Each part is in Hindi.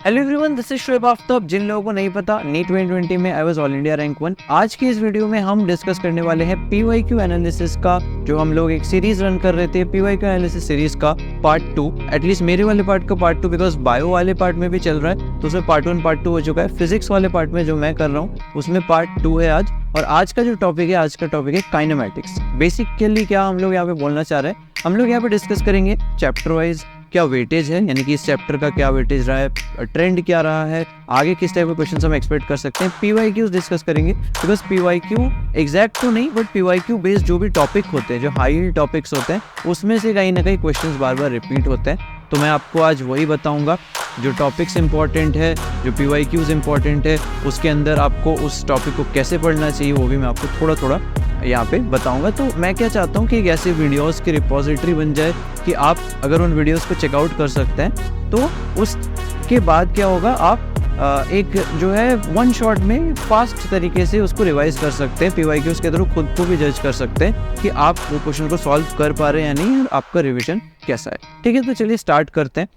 Hello everyone, this is Shoaib Aftab. जिन लोगों को नहीं पता, नीट 2020 में I was all India rank 1। आज की इस वीडियो में हम डिस्कस करने वाले हैं पीवाईक्यू एनालिसिस का, जो हम लोग एक सीरीज रन कर रहे थे, पीवाईक्यू एनालिसिस सीरीज का पार्ट 2। एटलीस्ट मेरे वाले पार्ट का पार्ट 2, बिकॉज बायो वाले पार्ट में भी चल रहा है तो उसमें पार्ट 1 पार्ट 2 हो चुका है। फिजिक्स वाले पार्ट में जो मैं कर रहा हूँ उसमें पार्ट 2 है आज। और आज का जो टॉपिक है, आज का टॉपिक है काइनेमैटिक्स। बेसिकली क्या हम लोग यहाँ पे बोलना चाह रहे हैं, हम लोग यहाँ पे डिस्कस करेंगे चैप्टर वाइज क्या वेटेज है, यानी कि इस चैप्टर का क्या वेटेज रहा है, ट्रेंड क्या रहा है, आगे किस टाइप के क्वेश्चन हम एक्सपेक्ट कर सकते हैं। पीवाईक्यूज डिस्कस करेंगे, बिकॉज पीवाईक्यू एग्जैक्ट तो नहीं, बट पीवाईक्यू बेस्ड जो भी टॉपिक होते हैं, जो हाई टॉपिक्स होते हैं, उसमें से कहीं ना कहीं क्वेश्चंस बार बार रिपीट होते हैं। तो मैं आपको आज वही बताऊंगा, जो टॉपिक्स इंपॉर्टेंट है, जो पीवाईक्यूज इंपॉर्टेंट है, उसके अंदर आपको उस टॉपिक को कैसे पढ़ना चाहिए वो भी मैं आपको थोड़ा थोड़ा यहाँ पे बताऊंगा। तो मैं क्या चाहता हूँ कि एक ऐसे वीडियोस की रिपोजिटरी बन जाए कि आप अगर उन वीडियोस को चेकआउट कर सकते हैं, तो उसके बाद क्या होगा, आप एक जो है वन शॉट में फास्ट तरीके से उसको रिवाइज कर सकते हैं। पीवाईक्यूज के थ्रू खुद को भी जज कर सकते हैं कि आप वो क्वेश्चन को सॉल्व कर पा रहे हैं या नहीं, और आपका रिविजन कैसा है। ठीक है, तो चलिए स्टार्ट करते हैं।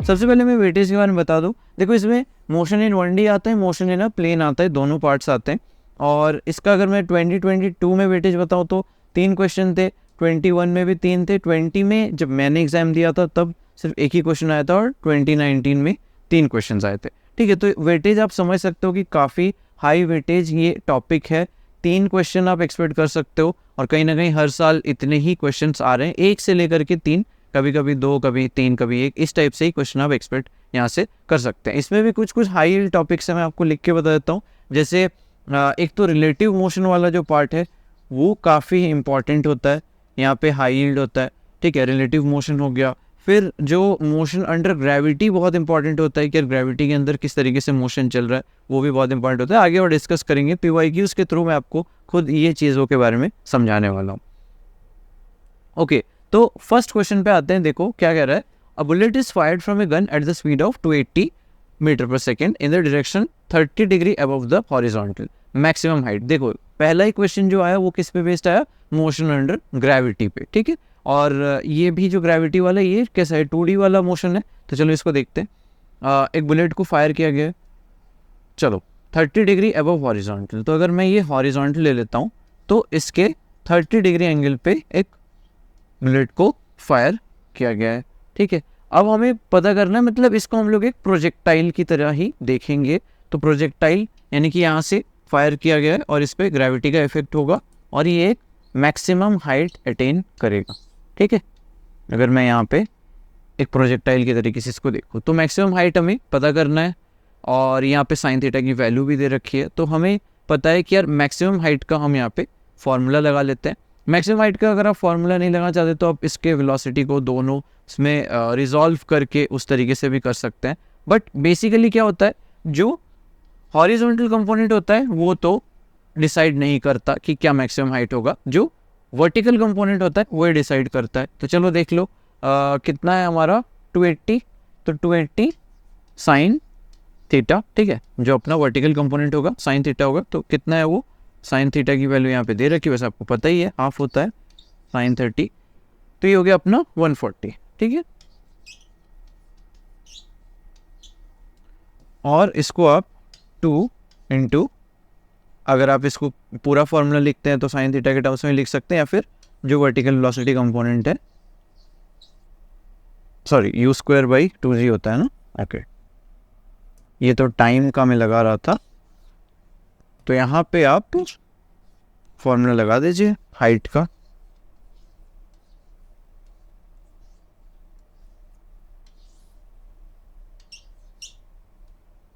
सबसे पहले मैं वेटेज के बारे में बता दूं। देखो, इसमें मोशन इन 1D आता है, मोशन इन अ प्लेन आता है, दोनों पार्ट्स आते हैं। और इसका अगर मैं 2022 में वेटेज बताऊं तो 3 क्वेश्चन थे, 21 में भी 3 थे, 20 में जब मैंने एग्जाम दिया था तब सिर्फ एक ही क्वेश्चन आया था, और 2019 में 3 क्वेश्चन आए थे। ठीक है, तो वेटेज आप समझ सकते हो कि काफ़ी हाई वेटेज ये टॉपिक है। 3 क्वेश्चन आप एक्सपेक्ट कर सकते हो, और कहीं ना कहीं हर साल इतने ही क्वेश्चन आ रहे हैं, 1 से लेकर के 3, कभी कभी 2, कभी 3, कभी 1, इस टाइप से ही क्वेश्चन आप एक्सपेक्ट यहाँ से कर सकते हैं। इसमें भी कुछ कुछ हाई टॉपिक्स है, मैं आपको लिख के बता देता हूँ। जैसे एक तो रिलेटिव मोशन वाला जो पार्ट है वो काफ़ी इंपॉर्टेंट होता है, यहाँ पे हाई यील्ड होता है। ठीक है, रिलेटिव मोशन हो गया। फिर जो मोशन अंडर ग्रेविटी बहुत इंपॉर्टेंट होता है, कि ग्रेविटी के अंदर किस तरीके से मोशन चल रहा है, वो भी बहुत इंपॉर्टेंट होता है। आगे और डिस्कस करेंगे, पीवाईक्यूज के थ्रू मैं आपको खुद ये चीज़ों के बारे में समझाने वाला हूँ। ओके, तो फर्स्ट क्वेश्चन पे आते हैं। देखो क्या कह रहा है, a bullet is fired from a gun at the speed of 280 metre per second in the direction 30 degree above the horizontal, maximum height. देखो पहला ही क्वेश्चन जो आया वो किस पे बेस्ड आया, मोशन अंडर ग्रेविटी पे। ठीक है, और ये भी जो ग्रेविटी वाला, ये कैसा है, 2D वाला मोशन है। तो चलो इसको देखते हैं। एक बुलेट को फायर किया गया है, चलो 30 डिग्री अबव हॉरिजॉन्टल। तो अगर मैं ये हॉरिजॉन्टल ले लेता हूँ तो इसके 30 डिग्री एंगल पे एक बुलेट को फायर किया गया है। ठीक है, अब हमें पता करना है, मतलब इसको हम लोग एक प्रोजेक्टाइल की तरह ही देखेंगे। तो प्रोजेक्टाइल यानी कि यहाँ से फायर किया गया है और इस पर ग्रेविटी का इफेक्ट होगा, और ये एक मैक्सिमम हाइट अटेन करेगा। ठीक है, अगर मैं यहाँ पे एक प्रोजेक्टाइल के तरीके से इसको देखूँ तो मैक्सिमम हाइट हमें पता करना है, और यहाँ पे साइन थीटा की वैल्यू भी दे रखी है। तो हमें पता है कि यार मैक्सिमम हाइट का हम यहाँ पे फॉर्मूला लगा लेते हैं। मैक्सिमम हाइट का अगर आप फॉर्मूला नहीं लगाना चाहते तो आप इसके वेलोसिटी को दोनों इसमें रिजॉल्व करके उस तरीके से भी कर सकते हैं। बट बेसिकली क्या होता है, जो हॉरिजॉन्टल कंपोनेंट होता है वो तो डिसाइड नहीं करता कि क्या मैक्सिमम हाइट होगा, जो वर्टिकल कंपोनेंट होता है वो डिसाइड करता है। तो चलो देख लो कितना है हमारा, 280। तो 280 साइन थीटा, ठीक है, जो अपना वर्टिकल कंपोनेंट होगा साइन थीटा होगा। तो कितना है वो, साइन थीटा की वैल्यू यहाँ पे दे रखी है, वैसे आपको पता ही है, हाफ होता है साइन 30। तो ये हो गया अपना 140। ठीक है, और इसको आप 2 इंटू, अगर आप इसको पूरा फॉर्मूला लिखते हैं तो साइन थीटा के टर्म्स में लिख सकते हैं, या फिर जो वर्टिकल वेलोसिटी कंपोनेंट है, सॉरी, u²/2g होता है ना। ओके, ये तो टाइम का मैं लगा रहा था, तो यहाँ पे आप फॉर्मूला लगा दीजिए हाइट का।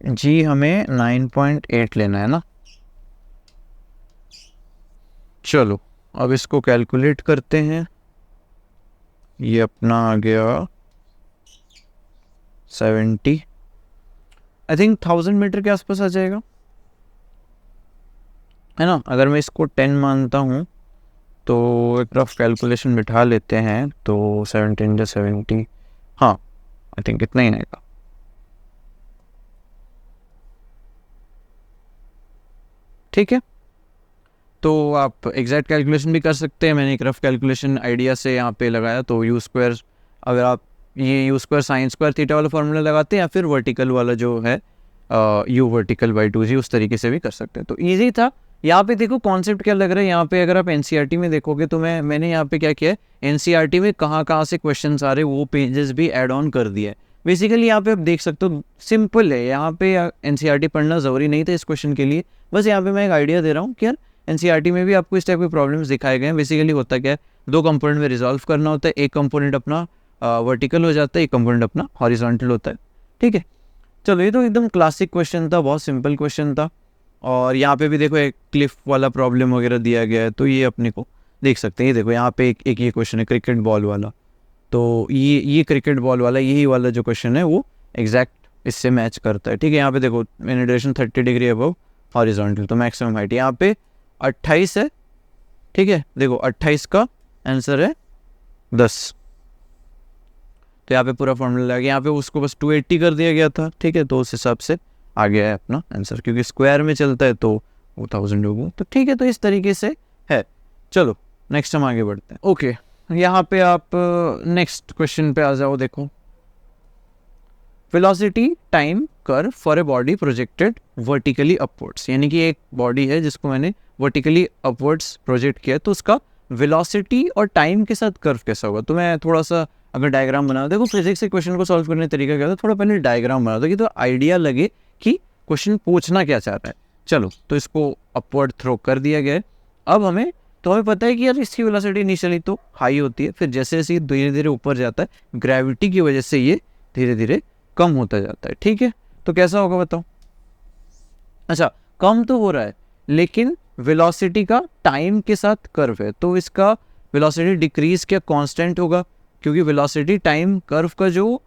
जी हमें 9.8 लेना है ना। चलो अब इसको कैलकुलेट करते हैं। ये अपना आ गया 70, आई थिंक 1000 मीटर के आसपास आ जाएगा, है ना। अगर मैं इसको 10 मानता हूँ तो एक रफ कैलकुलेशन बिठा लेते हैं, तो 17 हाँ, आई थिंक इतना ही आएगा। ठीक है, तो आप एग्जैक्ट कैलकुलेशन भी कर सकते हैं। मैंने एक रफ कैलकुलेशन आइडिया से यहाँ पे लगाया, तो u², अगर आप ये you square sine square theta वाला फॉर्मूला लगाते हैं, या फिर वर्टिकल वाला जो है यू वर्टिकल बाई 2g, उस तरीके से भी कर सकते हैं। तो ईजी था। यहाँ पे देखो कॉन्सेप्ट क्या लग रहा है, यहाँ पे अगर आप एनसीईआरटी में देखोगे तो मैंने यहाँ पे क्या किया है, एनसीईआरटी में कहाँ से क्वेश्चंस आ रहे वो पेजेस भी ऐड ऑन कर दिया है। बेसिकली यहाँ पे आप देख सकते हो सिंपल है, यहाँ पे एनसीईआरटी पढ़ना ज़रूरी नहीं था इस क्वेश्चन के लिए, बस यहाँ पे मैं एक आइडिया दे रहा हूँ कि यार एनसीईआरटी में भी आपको इस टाइप के प्रॉब्लम्स दिखाए गए हैं। बेसिकली होता क्या है, 2 कंपोनेंट में रिजॉल्व करना होता है, एक कंपोनेंट अपना वर्टिकल हो जाता है, एक कंपोनेंट अपना हॉरिजॉन्टल होता है। ठीक है, चलो ये तो एकदम क्लासिक क्वेश्चन था, बहुत सिंपल क्वेश्चन था। और यहाँ पे भी देखो एक क्लिफ वाला प्रॉब्लम वगैरह दिया गया है, तो ये अपने को देख सकते हैं। ये देखो यहाँ पे एक ये क्वेश्चन है क्रिकेट बॉल वाला, तो ये क्रिकेट बॉल वाला यही वाला जो क्वेश्चन है वो एग्जैक्ट इससे मैच करता है। ठीक है, यहाँ पे देखो मैंने डायरेक्शन 30 डिग्री अबव हॉरिजॉन्टल, तो मैक्सिमम हाइट यहाँ पे 28 है। ठीक है, देखो 28 का आंसर है 10, तो यहाँ पे पूरा फॉर्मूला लगा, यहाँ पे उसको बस 280 कर दिया गया था। ठीक है, तो उस हिसाब से आ गया है अपना आंसर, क्योंकि स्क्वायर में चलता है तो वो 1000 होगा। तो ठीक है, तो इस तरीके से है। चलो नेक्स्ट हम आगे बढ़ते हैं। ओके, यहाँ पे आप नेक्स्ट क्वेश्चन पे आ जाओ। देखो velocity time curve for a body projected vertically upwards, यानी कि एक बॉडी है जिसको मैंने वर्टिकली अपवर्ड्स प्रोजेक्ट किया, तो उसका वेलोसिटी और टाइम के साथ कर्व कैसा होगा। तो मैं थोड़ा सा अगर डायग्राम बना, देखो फिजिक्स से क्वेश्चन को सॉल्व करने का तरीका क्या था, थोड़ा पहले डायग्राम बना दो कि तो आइडिया लगे कि क्वेश्चन पूछना क्या चाह रहा है। चलो, तो इसको अपवर्ड थ्रो कर दिया गया है। अब हमें पता है कि यार इसकी वेलोसिटी इनिशियली तो हाई होती है, फिर जैसे जैसे धीरे धीरे ऊपर जाता है ग्रेविटी की वजह से ये धीरे धीरे कम होता जाता है। ठीक है, तो कैसा होगा बताओ। अच्छा, कम तो हो रहा है लेकिन वेलोसिटी का टाइम के साथ कर्व है, तो इसका वेलोसिटी डिक्रीज क्या कांस्टेंट होगा, क्योंकि वेलोसिटी टाइम कर्व का जो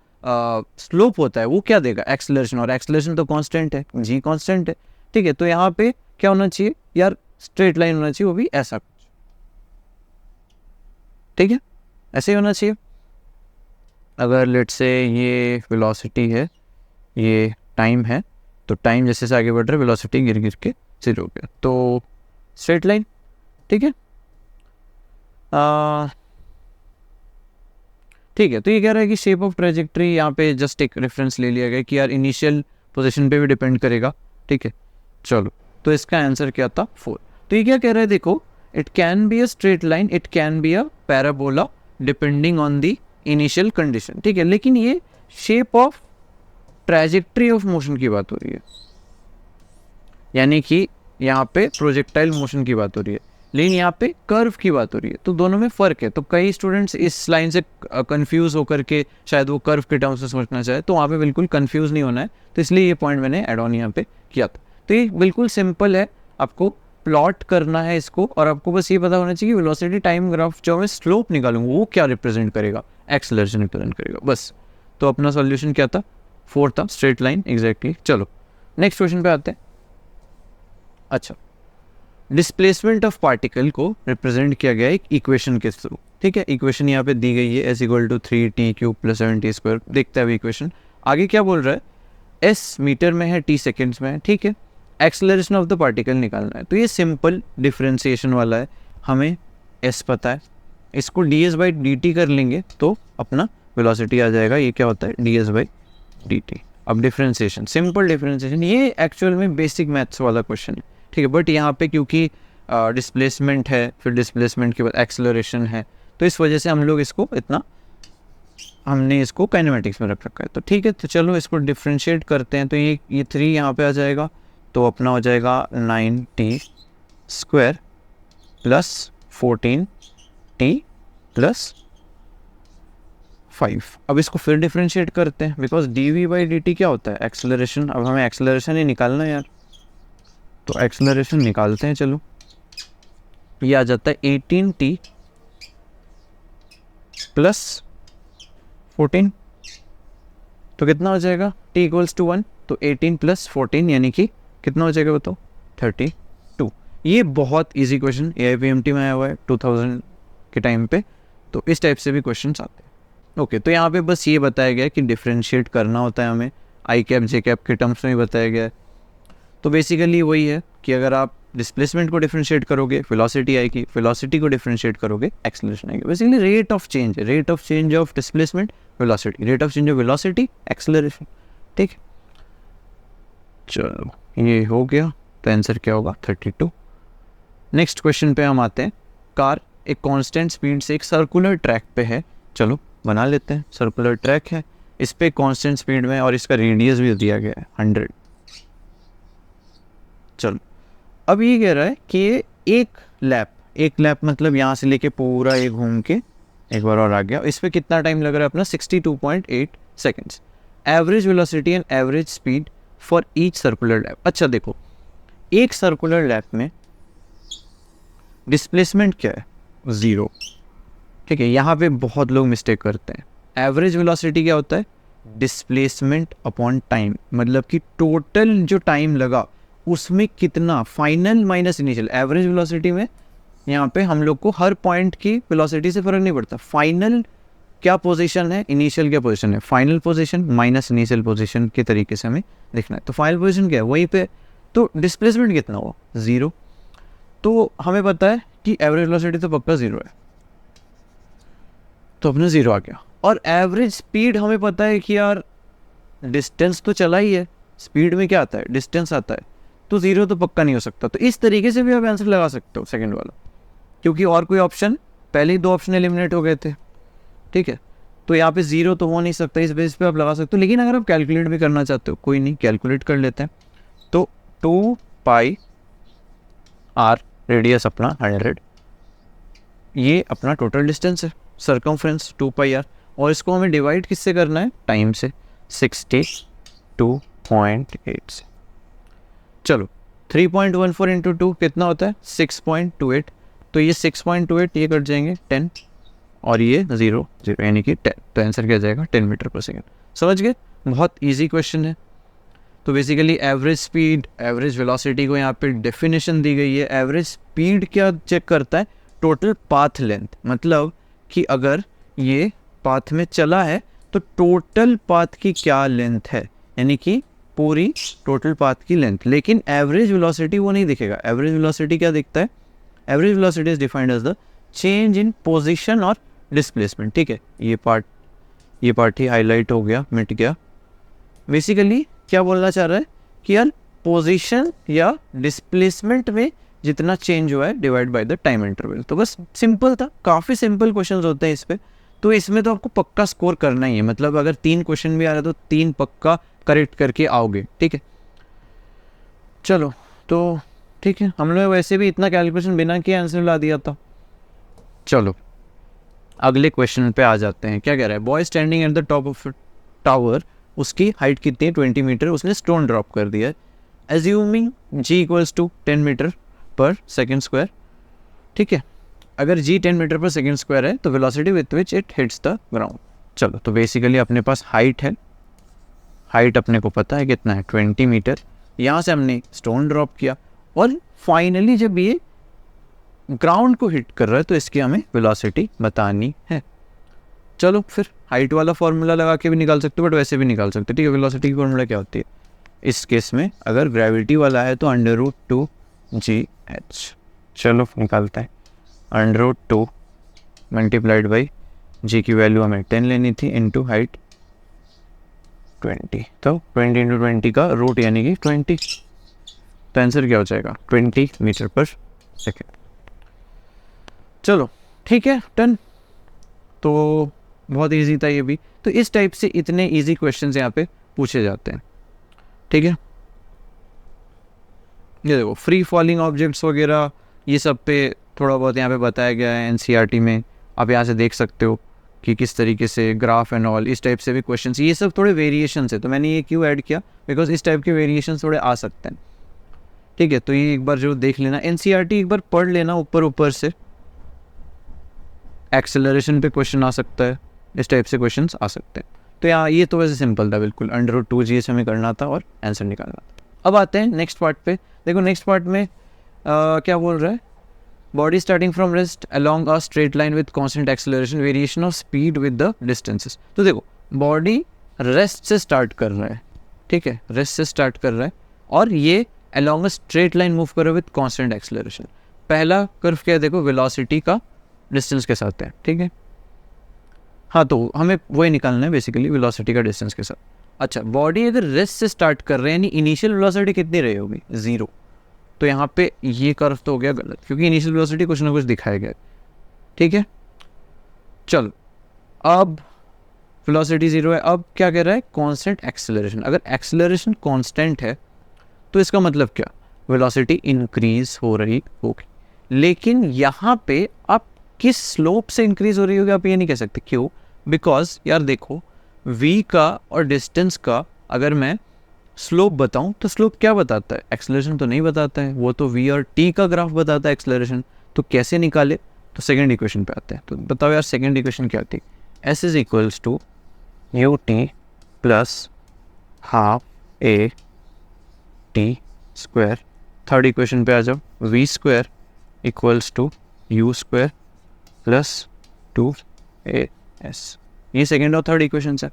स्लोप होता है वो क्या देगा, एक्सेलरेशन, और एक्सेलरेशन तो कांस्टेंट है, जी कांस्टेंट है। ठीक है, तो यहाँ पे क्या होना चाहिए यार, स्ट्रेट लाइन होना चाहिए, वो भी ऐसा कुछ। ठीक है, ऐसे ही होना चाहिए। अगर लेट्स से ये वेलोसिटी है, ये टाइम है, तो टाइम जैसे से आगे बढ़ रहा है वेलोसिटी गिर गिर के 0 हो गया, तो स्ट्रेट लाइन। ठीक है, ठीक है, तो ये कह रहा है कि शेप ऑफ ट्रेजेक्ट्री, यहाँ पे जस्ट एक रेफरेंस ले लिया गया कि यार इनिशियल पोजीशन पे भी डिपेंड करेगा। ठीक है, चलो, तो इसका आंसर क्या था 4। तो ये क्या कह रहा है, देखो it can be a straight line, it can be a parabola depending on the initial condition. ठीक है, लेकिन ये shape of trajectory of motion की बात हो रही है, यानी कि यहाँ पे प्रोजेक्टाइल मोशन की बात हो रही है, लेकिन यहाँ पे कर्व की बात हो रही है, तो दोनों में फ़र्क है। तो कई स्टूडेंट्स इस लाइन से कंफ्यूज होकर के शायद वो कर्व के टर्म्स में समझना चाहे, तो वहाँ पे बिल्कुल कंफ्यूज नहीं होना है, तो इसलिए ये पॉइंट मैंने एड ऑन यहाँ पे किया था। तो ये बिल्कुल सिंपल है, आपको प्लॉट करना है इसको, और आपको बस ये पता होना चाहिए कि वेलोसिटी टाइम ग्राफ जो मैं स्लोप निकालूंगा वो क्या रिप्रेजेंट करेगा, एक्सेलरेशन रिप्रेजेंट करेगा, बस। तो अपना सोल्यूशन क्या था, 4 था, स्ट्रेट लाइन एग्जैक्टली। चलो नेक्स्ट क्वेश्चन पे आते हैं। अच्छा, डिस्प्लेसमेंट ऑफ पार्टिकल को रिप्रेजेंट किया गया एक इक्वेशन के थ्रू। ठीक है, इक्वेशन यहाँ पे दी गई है, s = 3t³ + 7t²। देखते हैं अभी इक्वेशन आगे क्या बोल रहा है, s मीटर में है, t सेकेंड्स में है। ठीक है, एक्सेलरेशन ऑफ द पार्टिकल निकालना है, तो ये सिंपल डिफ्रेंसिएशन वाला है, हमें s पता है, इसको ds/dt कर लेंगे तो अपना वेलोसिटी आ जाएगा। ये क्या होता है, ds/dt। अब डिफ्रेंसिएशन, सिंपल डिफ्रेंसिएशन, ये एक्चुअल में बेसिक मैथ्स वाला क्वेश्चन है। ठीक है, बट यहाँ पे क्योंकि डिस्प्लेसमेंट है, फिर डिस्प्लेसमेंट के बाद एक्सेलरेशन है, तो इस वजह से हम लोग इसको हमने इसको काइनेमेटिक्स में रख रखा है। तो ठीक है, तो चलो इसको डिफ्रेंशिएट करते हैं। तो ये 3 यहाँ पे आ जाएगा, तो अपना हो जाएगा 9t² + 14t + 5। अब इसको फिर डिफ्रेंशिएट करते हैं, बिकॉज dv/dt क्या होता है, एक्सेलरेशन। अब हमें एक्सेलरेशन ही निकालना है यार, तो एक्सेलरेशन निकालते हैं। चलो, ये आ जाता है 18t + 14, तो कितना हो जाएगा, t = 1, तो 18 + 14 यानी कि कितना हो जाएगा बताओ, 32। ये बहुत इजी क्वेश्चन AIPMT में आया हुआ है 2000 के टाइम पे, तो इस टाइप से भी क्वेश्चन आते हैं। ओके, तो यहाँ पे बस ये बताया गया कि डिफ्रेंशिएट करना होता है हमें, i कैप j कैप के टर्म्स में ही बताया गया है। तो बेसिकली वही है कि अगर आप डिस्प्लेसमेंट को डिफरेंशिएट करोगे वेलोसिटी आएगी, वेलोसिटी को डिफरेंशिएट करोगे एक्सेलरेशन आएगी। Basically rate of change of displacement velocity, rate of change of velocity acceleration. ठीक, चलो ये हो गया, तो आंसर क्या होगा 32। नेक्स्ट क्वेश्चन पे हम आते हैं। कार एक कांस्टेंट स्पीड से एक सर्कुलर ट्रैक पे है, चलो बना लेते हैं। सर्कुलर ट्रैक है, इस पे कांस्टेंट स्पीड में और इसका रेडियस भी दिया गया है 100। चलो अब ये कह रहा है कि एक लैप मतलब यहाँ से लेके पूरा ये घूम के एक बार और आ गया, इस पे कितना टाइम लग रहा है अपना 62.8 seconds. Average velocity and average speed for each circular lap. अच्छा देखो, एक सर्कुलर लैप में डिस्प्लेसमेंट क्या है, 0। ठीक है, यहाँ पे बहुत लोग मिस्टेक करते हैं। एवरेज वेलोसिटी क्या होता है, डिस्प्लेसमेंट अपॉन टाइम, मतलब कि टोटल जो टाइम लगा उसमें कितना, final minus initial. Average velocity में यहाँ पे हम लोग को हर पॉइंट की वेलोसिटी से फर्क नहीं पड़ता, फाइनल क्या पोजीशन है, इनिशियल क्या पोजीशन है, final position minus initial position के तरीके से हमें देखना है। तो फाइनल पोजीशन क्या है वहीं पे, तो डिस्प्लेसमेंट कितना हुआ, 0। तो हमें पता है कि एवरेज वेलोसिटी तो पक्का 0 है, तो अपने 0 आ गया। और एवरेज स्पीड हमें पता है कि यार डिस्टेंस तो चला ही है, स्पीड में क्या आता है, डिस्टेंस आता है, तो 0 तो पक्का नहीं हो सकता। तो इस तरीके से भी आप आंसर लगा सकते हो सेकंड वाला, क्योंकि और कोई ऑप्शन, पहले ही 2 ऑप्शन एलिमिनेट हो गए थे। ठीक है, तो यहाँ पे 0 तो हो नहीं सकता, इस बेस पे आप लगा सकते हो। लेकिन अगर आप कैलकुलेट भी करना चाहते हो, कोई नहीं, कैलकुलेट कर लेते हैं। तो 2 पाई r, रेडियस अपना 100, ये अपना टोटल डिस्टेंस है, सर्कमफ्रेंस 2 पाई r, और इसको हमें डिवाइड किससे करना है, टाइम से, 62.8 से। चलो 3.14 इंटू 2 कितना होता है, 6.28। तो ये 6.28 ये कट जाएंगे 10 और ये 0 0 यानी कि 10, तो आंसर क्या जाएगा 10 मीटर पर सेकेंड। समझ गए, बहुत इजी क्वेश्चन है। तो basically average speed, average velocity को यहाँ पे डेफिनेशन दी गई है। एवरेज स्पीड क्या चेक करता है, टोटल पाथ लेंथ, मतलब कि अगर ये पाथ में चला है तो टोटल पाथ की क्या लेंथ है, यानी कि पूरी टोटल पाथ की लेंथ। लेकिन एवरेज वेलोसिटी वो नहीं दिखेगा। एवरेज वेलोसिटी क्या दिखता है, average velocity is defined as the change in position और डिस्प्लेसमेंट। ठीक है, ये पार्ट ही हाईलाइट हो गया, मिट गया। बेसिकली क्या बोलना चाह रहा है कि यार पोजीशन या डिस्प्लेसमेंट में जितना चेंज हुआ है divide by the time interval. तो बस सिंपल था, काफ़ी सिंपल क्वेश्चंस होते हैं इस पे। तो इसमें तो आपको पक्का स्कोर करना ही है, मतलब अगर 3 क्वेश्चन भी आ रहा है तो 3 पक्का करेक्ट करके आओगे। ठीक है, चलो तो ठीक है, हम लोग वैसे भी इतना कैलकुलेशन बिना किए आंसर ला दिया था। चलो अगले क्वेश्चन पे आ जाते हैं। क्या कह रहा है, boy standing at the top of tower, उसकी हाइट कितनी है, 20 मीटर, उसने स्टोन ड्रॉप कर दिया है। Assuming g equals to 10 metre per second square. ठीक है, अगर g 10 metre per second square है तो velocity with which it hits the ground. चलो तो बेसिकली अपने पास हाइट है, हाइट अपने को पता है कितना है 20 मीटर। यहाँ से हमने स्टोन ड्रॉप किया और फाइनली जब ये ग्राउंड को हिट कर रहा है तो इसकी हमें वेलोसिटी बतानी है। चलो फिर हाइट वाला फॉर्मूला लगा के भी निकाल सकते हो, बट वैसे भी निकाल सकते हो। ठीक है, वेलोसिटी की फॉर्मूला क्या होती है इस केस में, अगर ग्रेविटी वाला है तो √2gh। चलो निकालते हैं, √2 मल्टीप्लाइड बाई g की वैल्यू हमें 10 लेनी थी, इंटू हाइट 20। तो 20 इंटू 20 का रूट यानी कि 20, तो आंसर क्या हो जाएगा 20 मीटर पर सेकेंड। चलो ठीक है, डन। तो बहुत इजी था ये भी। तो इस टाइप से इतने इजी क्वेश्चंस यहाँ पे पूछे जाते हैं। ठीक है, ये देखो फ्री फॉलिंग ऑब्जेक्ट्स वगैरह ये सब पे थोड़ा बहुत यहाँ पे बताया गया है एनसीईआरटी में। आप यहाँ से देख सकते हो कि किस तरीके से ग्राफ एंड ऑल, इस टाइप से भी क्वेश्चंस, ये सब थोड़े वेरिएशन है। तो मैंने ये क्यों ऐड किया, बिकॉज इस टाइप के वेरिएशन थोड़े आ सकते हैं। ठीक है, तो ये एक बार जो देख लेना, एनसीईआरटी एक बार पढ़ लेना ऊपर से। एक्सेलरेशन पे क्वेश्चन आ सकता है, इस टाइप से क्वेश्चंस आ सकते हैं। तो यहाँ ये तो वैसे सिंपल था बिल्कुल, √2gh हमें करना था और आंसर निकालना था। अब आते हैं नेक्स्ट पार्ट पे। देखो नेक्स्ट पार्ट में क्या बोल रहा है, body starting from rest along a straight line with constant acceleration, variation of speed with the distances. तो देखो बॉडी रेस्ट से स्टार्ट कर रहा है, ठीक है, रेस्ट से स्टार्ट कर रहा है और ये along a straight line move कर रहा है विद कांस्टेंट एक्सेलरेशन। पहला कर्व क्या है, देखो वेलोसिटी का डिस्टेंस के साथ है। ठीक है, हाँ, तो हमें वही निकालना है बेसिकली वेलोसिटी का डिस्टेंस के साथ। अच्छा, बॉडी अगर रेस्ट से स्टार्ट कर रहे हैं यानी इनिशियल वेलोसिटी कितनी रही होगी, 0। तो यहाँ पे ये कर्व तो हो गया गलत, क्योंकि इनिशियल वेलोसिटी कुछ ना कुछ दिखाया गया। ठीक है, चलो अब वेलोसिटी 0 है। अब क्या कह रहा है, कांस्टेंट एक्सेलरेशन। अगर एक्सेलरेशन कांस्टेंट है तो इसका मतलब क्या, वेलोसिटी इंक्रीज हो रही होगी। लेकिन यहाँ पे आप किस स्लोप से इंक्रीज हो रही होगी आप ये नहीं कह सकते। क्यों, बिकॉज यार देखो v का और डिस्टेंस का अगर मैं स्लोप बताऊं तो स्लोप क्या बताता है, एक्सेलरेशन तो नहीं बताता है, वो तो v और t का ग्राफ बताता है एक्सेलरेशन। तो कैसे निकाले, तो सेकेंड इक्वेशन पे आते हैं। तो बताओ यार सेकेंड इक्वेशन क्या थी, s is equals to U T plus half A T square. Third equation पे आ जाओ, v square equals to U square plus 2as। ये सेकेंड और थर्ड इक्वेशन है।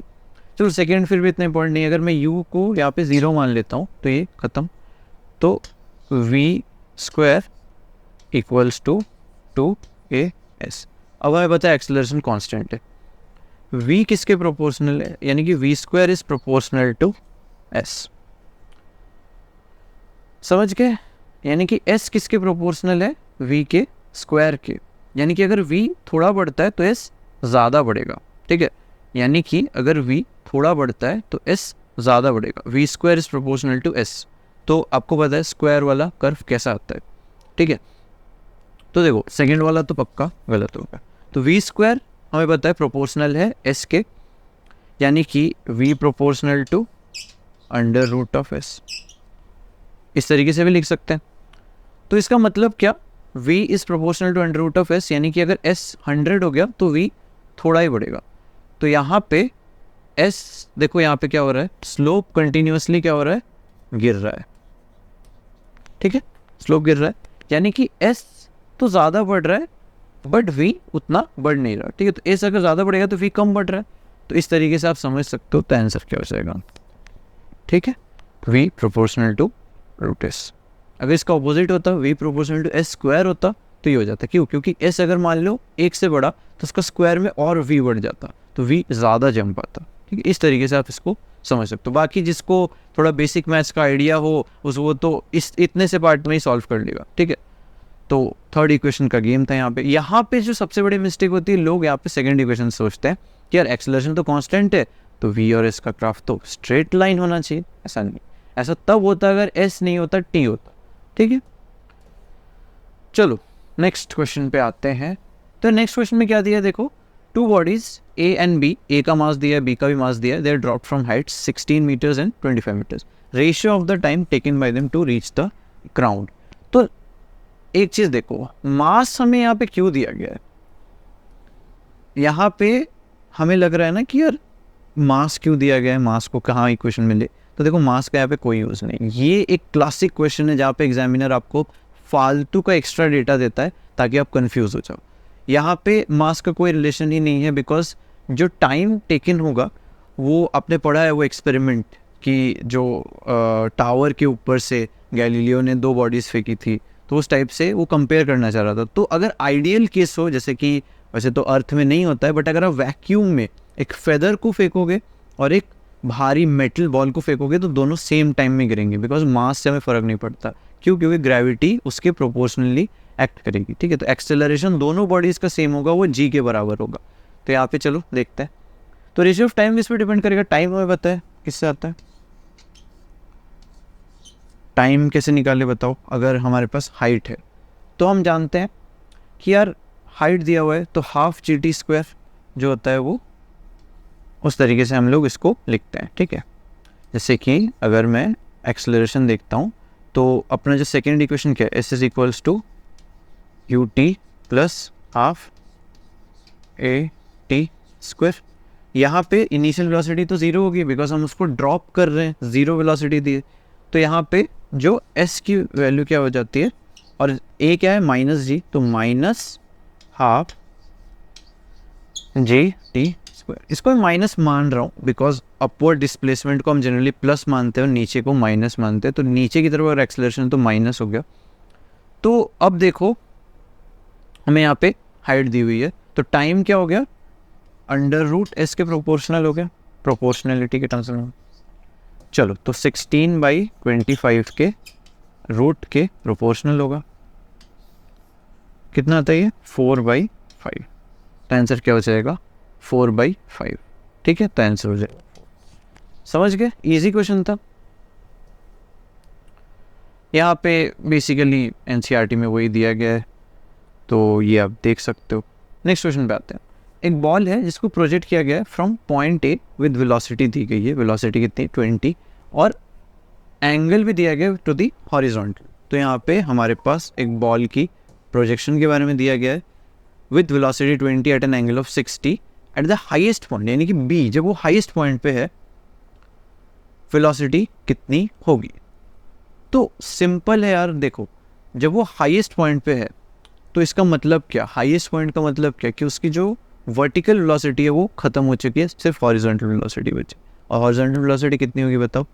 चलो सेकेंड फिर भी इतना इंपॉर्टेंट नहीं है। अगर मैं u को यहाँ पे 0 मान लेता हूँ तो ये ख़त्म। तो v square equals to 2as। अब हमें पता है एक्सेलरेशन कांस्टेंट है, v किसके प्रोपोर्शनल है, यानी कि v square is proportional to s। समझ गए, यानी कि s किसके प्रोपोर्शनल है, v के स्क्वायर के। यानी कि अगर v थोड़ा बढ़ता है तो s ज़्यादा बढ़ेगा। ठीक है, यानी कि अगर v थोड़ा बढ़ता है तो s ज़्यादा बढ़ेगा। v square is proportional to s। तो आपको पता है स्क्वायर वाला कर्व कैसा आता है। ठीक है, तो देखो सेकेंड वाला तो पक्का गलत होगा। तो v स्क्वायर हमें पता है प्रोपोर्शनल है s के, यानी कि v proportional to under root of s। इस तरीके से भी लिख सकते हैं। तो इसका मतलब क्या, v is proportional to under root of s, यानी कि अगर s 100 हो गया तो v थोड़ा ही बढ़ेगा। तो यहाँ पे s देखो यहाँ पे क्या हो रहा है, स्लोप कंटिन्यूसली क्या हो रहा है, गिर रहा है। ठीक है, स्लोप गिर रहा है, यानी कि s तो ज़्यादा बढ़ रहा है बट v उतना बढ़ नहीं रहा। ठीक है, तो s अगर ज़्यादा बढ़ेगा तो v कम बढ़ रहा है। तो इस तरीके से आप समझ सकते हो तो आंसर क्या हो जाएगा। ठीक है, v proportional to root s। अगर इसका ऑपोजिट होता, v proportional to s square होता तो ये हो जाता। क्यों, क्योंकि s अगर मान लो 1 से बड़ा तो उसका स्क्वायर में और v बढ़ जाता, तो v ज़्यादा जम पाता। ठीक है, इस तरीके से आप इसको समझ सकते हो। बाकी जिसको थोड़ा बेसिक मैथ्स का आइडिया हो उस वो तो इस इतने से पार्ट में ही सॉल्व कर लेगा। ठीक है, तो थर्ड इक्वेशन का गेम था यहाँ पे। यहाँ पे जो सबसे बड़ी मिस्टेक होती है, लोग यहाँ पे सेकंड इक्वेशन सोचते हैं कि यार एक्सेलरेशन तो कांस्टेंट है तो v और s का ग्राफ तो स्ट्रेट लाइन होना चाहिए। ऐसा नहीं, ऐसा तब होता अगर s नहीं होता t होता। ठीक है, चलो नेक्स्ट क्वेश्चन पे आते हैं। तो नेक्स्ट क्वेश्चन में क्या दिया, देखो two bodies a and b, a का मास दिया है b का भी मास दिया है, they are dropped from height 16 metres and 25 metres, ratio of the time taken by them to reach the ground. तो एक चीज देखो, मास हमें यहाँ पे क्यों दिया गया है, यहाँ पे हमें लग रहा है ना कि यार मास क्यों दिया गया है, मास को कहाँ इक्वेशन मिले। तो देखो मास का यहाँ पे कोई यूज़ नहीं। ये एक क्लासिक क्वेश्चन है जहाँ पे एग्जामिनर आपको फालतू का एक्स्ट्रा डेटा देता है ताकि आप कंफ्यूज हो जाओ। यहाँ पे मास का कोई रिलेशन ही नहीं है, बिकॉज जो टाइम टेकन होगा वो आपने पढ़ा है वो एक्सपेरिमेंट कि जो टावर के ऊपर से गैलीलियो ने 2 बॉडीज़ फेंकी थी, तो उस टाइप से वो कंपेयर करना चाह रहा था। तो अगर आइडियल केस हो, जैसे कि वैसे तो अर्थ में नहीं होता है, बट अगर आप वैक्यूम में एक फेदर को फेंकोगे और एक भारी मेटल बॉल को फेंकोगे तो दोनों सेम टाइम में गिरेंगे, बिकॉज मास से हमें फ़र्क नहीं पड़ता। क्यों, क्योंकि ग्रेविटी उसके प्रोपोर्शनली एक्ट करेगी। ठीक है, तो एक्सेलरेशन दोनों बॉडीज़ का सेम होगा, वो g के बराबर होगा। तो यहाँ पे चलो देखते हैं। तो रेशियो ऑफ टाइम इस पर डिपेंड करेगा। टाइम हमें पता है किससे आता है, टाइम कैसे निकाले बताओ। अगर हमारे पास हाइट है तो हम जानते हैं कि यार हाइट दिया हुआ है तो हाफ GT स्क्वायर जो होता है वो उस तरीके से हम लोग इसको लिखते हैं। ठीक है, जैसे कि अगर मैं एक्सेलरेशन देखता हूँ तो अपना जो सेकेंड इक्वेशन क्या है, s is equals to U T plus half A T square. यहाँ पे इनिशियल वेलोसिटी तो 0 होगी बिकॉज हम उसको ड्रॉप कर रहे हैं, 0 वेलोसिटी दी है। तो यहाँ पे जो s की वैल्यू क्या हो जाती है, और a क्या है -g, तो minus half G T square. इसको मैं माइनस मान रहा हूँ बिकॉज अपवर्ड डिस्प्लेसमेंट को हम जनरली प्लस मानते हैं और नीचे को माइनस मानते हैं। तो नीचे की तरफ अगर एक्सेलरेशन तो माइनस हो गया। तो अब देखो हमें यहाँ पे हाइट दी हुई है तो टाइम क्या हो गया, अंडर रूट एस के प्रोपोर्शनल हो गया, प्रोपोर्शनलिटी के टर्म्स में। चलो तो 16/25 के रूट के प्रोपोर्शनल होगा, कितना आता है ये 4/5। तो आंसर क्या हो जाएगा 4/5। ठीक है, तो आंसर हो जाएगा, समझ गए, इजी क्वेश्चन था। यहाँ पे बेसिकली एनसीईआरटी में वही दिया गया है, तो ये आप देख सकते हो। नेक्स्ट क्वेश्चन पे आते हैं। एक बॉल है जिसको प्रोजेक्ट किया गया है from point A with velocity दी गई है, वेलोसिटी कितनी 20, और एंगल भी दिया गया टू दी हॉरिजॉन्टल। तो यहाँ पे हमारे पास एक बॉल की प्रोजेक्शन के बारे में दिया गया है with velocity 20 at an angle of 60 at the highest point, यानी कि बी जब वो हाईएस्ट पॉइंट पे है वेलोसिटी कितनी होगी। तो सिंपल है यार, देखो जब वो हाईएस्ट पॉइंट पे है तो इसका मतलब क्या, हाईएस्ट पॉइंट का मतलब क्या कि उसकी जो वर्टिकल वेलोसिटी है वो खत्म हो चुकी है, सिर्फ हॉरिजॉन्टल वेलोसिटी बची। और हॉरिजॉन्टल वेलोसिटी कितनी होगी बताओ,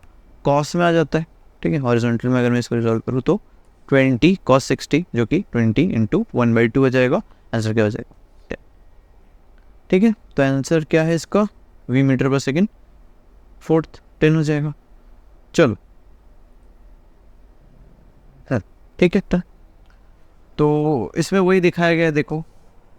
कॉस में आ जाता है। ठीक है, हॉरिजॉन्टल में अगर मैं इसको रिजॉल्व करूँ तो 20 cos 60 जो कि 20 × 1/2 हो जाएगा। आंसर क्या हो जाएगा 10। ठीक है, तो आंसर क्या है इसका v metre per second, fourth 10 हो जाएगा। चलो ठीक है, तो इसमें वही दिखाया गया है। देखो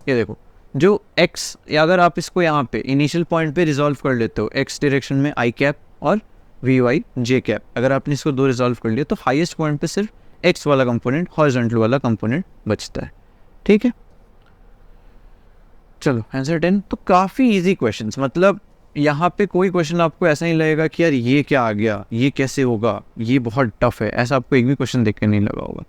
ये देखो जो x, या अगर आप इसको यहाँ पे इनिशियल पॉइंट पे रिजॉल्व कर लेते हो x डायरेक्शन में i कैप और vy j कैप, अगर आपने इसको दो रिजॉल्व कर लिया तो हाईएस्ट पॉइंट पे सिर्फ x वाला कंपोनेंट, हॉरिजॉन्टल वाला कंपोनेंट बचता है। ठीक है, चलो आंसर 10। तो काफ़ी इजी क्वेश्चंस, मतलब यहाँ पे कोई क्वेश्चन आपको ऐसा नहीं लगेगा कि यार ये क्या आ गया, ये कैसे होगा, ये बहुत टफ है, ऐसा आपको एक भी क्वेश्चन देख के नहीं लगा होगा।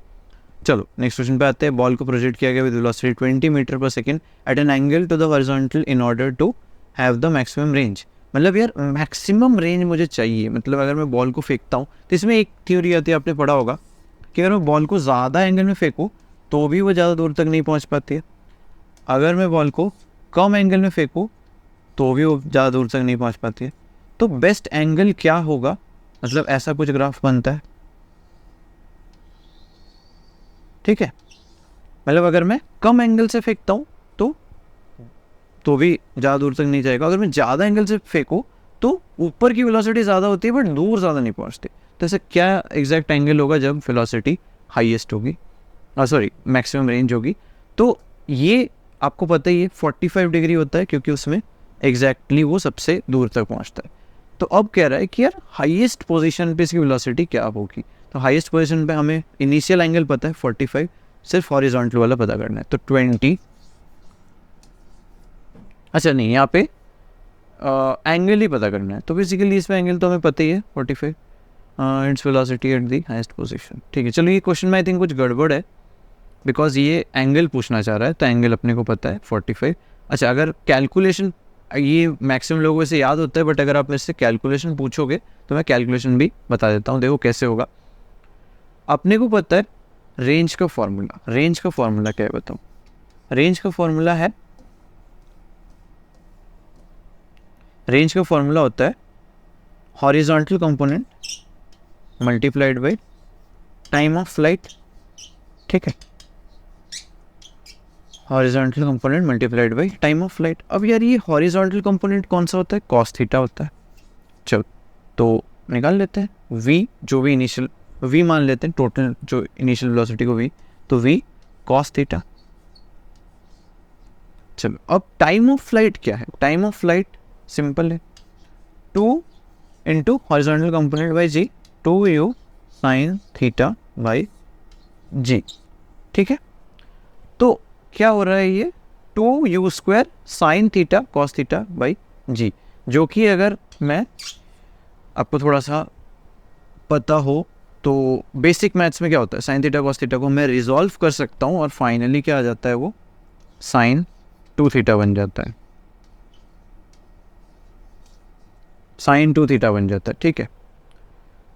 चलो नेक्स्ट क्वेश्चन पे आते हैं। बॉल को प्रोजेक्ट किया गया with velocity 20 metre per second at an angle to the horizontal in order to have the maximum range. मतलब यार मैक्सिमम रेंज मुझे चाहिए, मतलब अगर मैं बॉल को फेंकता हूँ तो इसमें एक थ्योरी आती है, आपने पढ़ा होगा कि अगर मैं बॉल को ज़्यादा एंगल में फेंकूँ तो भी वो ज़्यादा दूर तक नहीं पहुँच पाती है, अगर मैं बॉल को कम एंगल में फेंकूँ तो भी वो ज़्यादा दूर तक नहीं पहुँच पाती है। तो बेस्ट एंगल क्या होगा, मतलब ऐसा कुछ ग्राफ बनता है। ठीक है, मतलब अगर मैं कम एंगल से फेंकता हूँ तो भी ज़्यादा दूर तक नहीं जाएगा, अगर मैं ज़्यादा एंगल से फेंकूँ तो ऊपर की वेलोसिटी ज़्यादा होती है बट दूर ज़्यादा नहीं पहुँचती। तो ऐसा क्या एग्जैक्ट एंगल होगा जब वेलोसिटी हाईएस्ट होगी, सॉरी मैक्सिमम रेंज होगी। तो ये आपको पता ही है 45 डिग्री होता है, क्योंकि उसमें एग्जैक्टली वो सबसे दूर तक पहुँचता है। तो अब कह रहा है कि यार हाईएस्ट पोजीशन पे इसकी वेलोसिटी क्या होगी। तो हाईएस्ट पोजीशन पे हमें इनिशियल एंगल पता है 45, सिर्फ हॉरिजॉन्टल वाला पता करना है। तो 20, अच्छा नहीं, यहाँ पे एंगल ही पता करना है। तो बेसिकली इसमें एंगल तो हमें पता ही है 45, its velocity at the highest position. ठीक है, चलो ये क्वेश्चन में आई थिंक कुछ गड़बड़ है, बिकॉज ये एंगल पूछना चाह रहा है, तो एंगल अपने को पता है 45। अच्छा, अगर कैलकुलेशन, ये मैक्सिमम लोगों से याद होता है, बट अगर आप मेरे से कैलकुलेशन पूछोगे तो मैं कैलकुलेशन भी बता देता हूँ। देखो कैसे होगा, अपने को पता है रेंज का फॉर्मूला। रेंज का फॉर्मूला क्या है बताओ, रेंज का फॉर्मूला है, रेंज का फॉर्मूला होता है horizontal component multiplied by time of flight. ठीक है, horizontal component multiplied by time of flight. अब यार ये हॉरिजॉन्टल कंपोनेंट कौन सा होता है, कॉस थीटा होता है। चलो तो निकाल लेते हैं, v जो भी इनिशियल v मान लेते हैं, टोटल जो इनिशियल वेलोसिटी को v, तो v कॉस थीटा। चलो अब टाइम ऑफ फ्लाइट क्या है, टाइम ऑफ फ्लाइट सिंपल है 2 × horizontal component by g, 2u sine theta by g। ठीक है, तो क्या हो रहा है ये 2u² sine theta cos theta by G, जो कि अगर मैं आपको थोड़ा सा पता हो तो बेसिक मैथ्स में क्या होता है, साइन थीटा कॉस थीटा को मैं रिजॉल्व कर सकता हूँ और फाइनली क्या आ जाता है, वो साइन 2 थीटा बन जाता है, साइन 2 थीटा बन जाता है। ठीक है,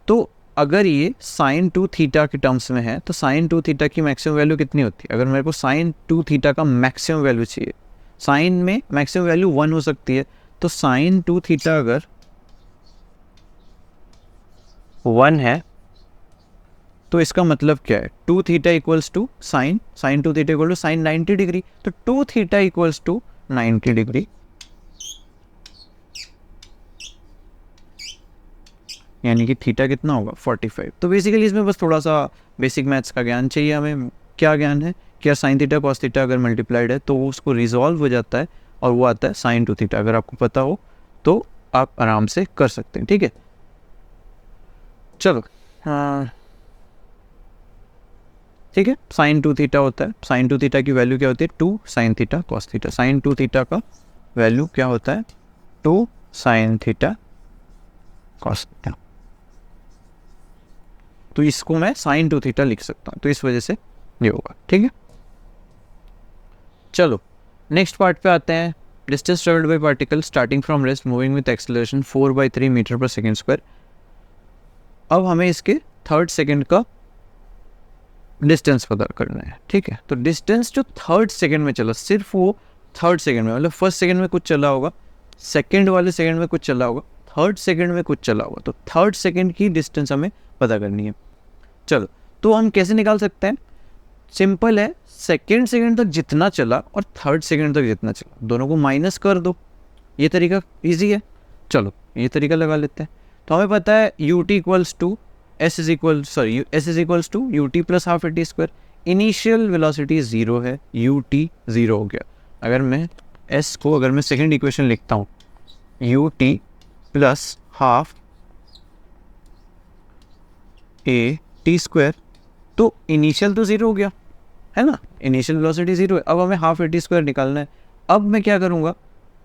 तो अगर ये साइन 2 थीटा के टर्म्स में है तो साइन 2 थीटा की मैक्सिमम वैल्यू कितनी होती है। अगर मेरे को साइन 2 थीटा का मैक्सिमम वैल्यू चाहिए, साइन में मैक्सिमम वैल्यू 1 हो सकती है, तो साइन 2 थीटा अगर 1 है तो इसका मतलब क्या है, 2 theta equals to sine 2 theta equal to sine 90 degree, तो 2 थीटा इक्वल्स टू 90 डिग्री। यानी कि थीटा कितना होगा 45। तो बेसिकली इसमें बस थोड़ा सा बेसिक मैथ्स का ज्ञान चाहिए हमें। क्या ज्ञान है कि यार साइन थीटा कॉस थीटा अगर मल्टीप्लाइड है तो वो उसको रिजॉल्व हो जाता है और वो आता है साइन 2 थीटा। अगर आपको पता हो तो आप आराम से कर सकते हैं, ठीक है। चलो हाँ ठीक है, साइन 2 थीटा होता है। साइन 2 थीटा की वैल्यू क्या होती है 2 sine theta cos theta. Sine 2 theta का वैल्यू क्या होता है 2 साइन थीटा कॉस थीटा। तो इसको मैं साइन 2 थीटा लिख सकता हूँ, तो इस वजह से ये होगा, ठीक है। चलो नेक्स्ट पार्ट पे आते हैं। Distance travelled by particle starting from rest moving with acceleration 4/3 metre per second square. अब हमें इसके थर्ड सेकेंड का डिस्टेंस पता करना है, ठीक है। तो डिस्टेंस जो थर्ड सेकेंड में चला, सिर्फ वो थर्ड सेकेंड में, मतलब फर्स्ट सेकेंड में कुछ चला होगा, सेकेंड वाले सेकेंड में कुछ चला होगा, थर्ड सेकेंड में कुछ चला होगा, तो थर्ड सेकेंड की डिस्टेंस हमें पता करनी है। चलो तो हम कैसे निकाल सकते हैं, सिंपल है, सेकेंड सेकेंड तक जितना चला और थर्ड सेकेंड तक जितना चला दोनों को माइनस कर दो, ये तरीका इजी है। चलो ये तरीका लगा लेते हैं। तो हमें पता है u t equals to s is equals to U T plus half A T square. Initial velocity 0 है, यू टी 0 हो गया। अगर मैं एस को अगर मैं सेकेंड इक्वेशन लिखता हूँ U T plus half A T square, तो इनिशियल तो 0 हो गया है ना, इनिशियल वेलोसिटी 0 है। अब हमें हाफ ए टी स्क्वायर निकालना है। अब मैं क्या करूँगा,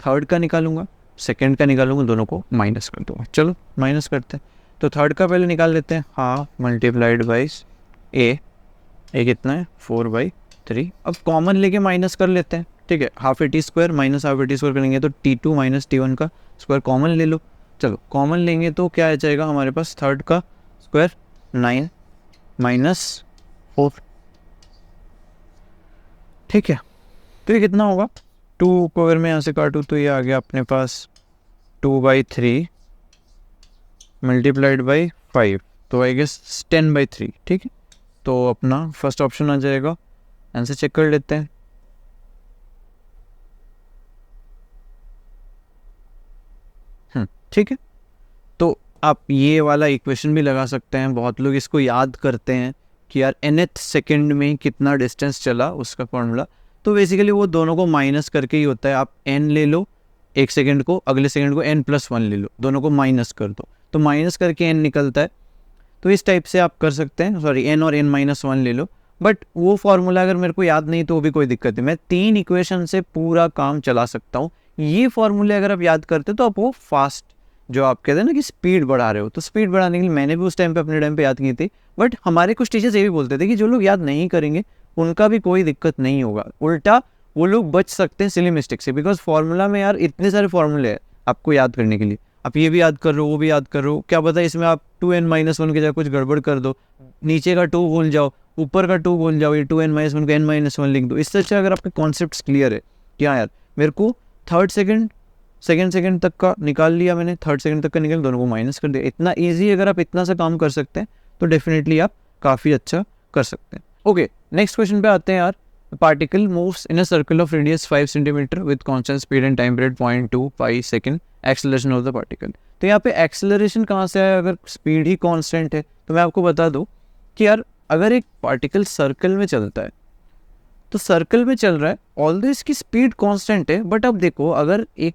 थर्ड का निकालूंगा, सेकेंड का निकालूंगा, दोनों को माइनस कर दूंगा। चलो माइनस करते हैं। तो थर्ड का पहले निकाल लेते हैं, हाफ मल्टीप्लाइड बाई ए कितना है 4/3। अब कॉमन लेके माइनस कर लेते हैं, ठीक है। Half A T square minus half A T square करेंगे तो T2 माइनस T1 का स्क्वायर कॉमन ले लो। चलो कॉमन लेंगे तो क्या आ जाएगा हमारे पास, थर्ड का स्क्वायर 9 माइनस 4, ठीक है। तो ये कितना होगा, 2 को अगर मैं यहाँ से काटूँ तो ये आ गया अपने पास 2/3 मल्टीप्लाइड बाई 5, तो आई गेस 10/3, ठीक है। तो अपना फर्स्ट ऑप्शन आ जाएगा। आंसर चेक कर लेते हैं। ठीक है। तो आप ये वाला इक्वेशन भी लगा सकते हैं। बहुत लोग इसको याद करते हैं कि यार nth सेकेंड में कितना डिस्टेंस चला उसका फॉर्मूला। तो बेसिकली वो दोनों को माइनस करके ही होता है। आप n ले लो एक सेकेंड को, अगले सेकेंड को n+1 ले लो, दोनों को माइनस कर दो तो माइनस करके n निकलता है। तो इस टाइप से आप कर सकते हैं, सॉरी n और n-1 ले लो। बट वो फार्मूला अगर मेरे को याद नहीं तो भी कोई दिक्कत नहीं, मैं 3 इक्वेशन से पूरा काम चला सकता हूँ। ये फार्मूले अगर आप याद करते तो आप वो फास्ट, जो आप कहते हैं ना कि स्पीड बढ़ा रहे हो, तो स्पीड बढ़ाने के लिए मैंने भी उस टाइम पे अपने टाइम पे याद की थी। बट हमारे कुछ टीचर्स ये भी बोलते थे कि जो लोग याद नहीं करेंगे उनका भी कोई दिक्कत नहीं होगा, उल्टा वो लोग बच सकते हैं सिली मिस्टेक से। बिकॉज फार्मूला में यार इतने सारे फार्मूले हैं आपको याद करने के लिए, आप ये भी याद कर रहे हो वो भी याद कर रहे हो, क्या पता इसमें आप 2n-1 की जगह कुछ गड़बड़ कर दो, नीचे का 2 भूल जाओ, ऊपर का 2 भूल जाओ, ये 2n-1 को n-1 लिख दो। इससे अच्छा अगर आपके कॉन्सेप्ट्स क्लियर है कि हाँ यार मेरे को थर्ड सेकंड तक का निकाल लिया मैंने, थर्ड सेकंड तक का निकाल, दोनों को माइनस कर दिया, इतना ईजी। अगर आप इतना सा काम कर सकते हैं तो डेफिनेटली आप काफ़ी अच्छा कर सकते हैं। ओके नेक्स्ट क्वेश्चन पे आते हैं यार। Particle moves in a circle of radius 5 centimetre with constant speed and time period 0.2 pi second, acceleration of the particle. तो यहाँ पे एक्सेलरेशन कहाँ से आया, अगर स्पीड ही कांस्टेंट है तो मैं आपको बता दूँ कि यार अगर एक पार्टिकल सर्कल में चलता है तो सर्कल में चल रहा है, ऑल्दो इसकी स्पीड कांस्टेंट है, बट अब देखो अगर एक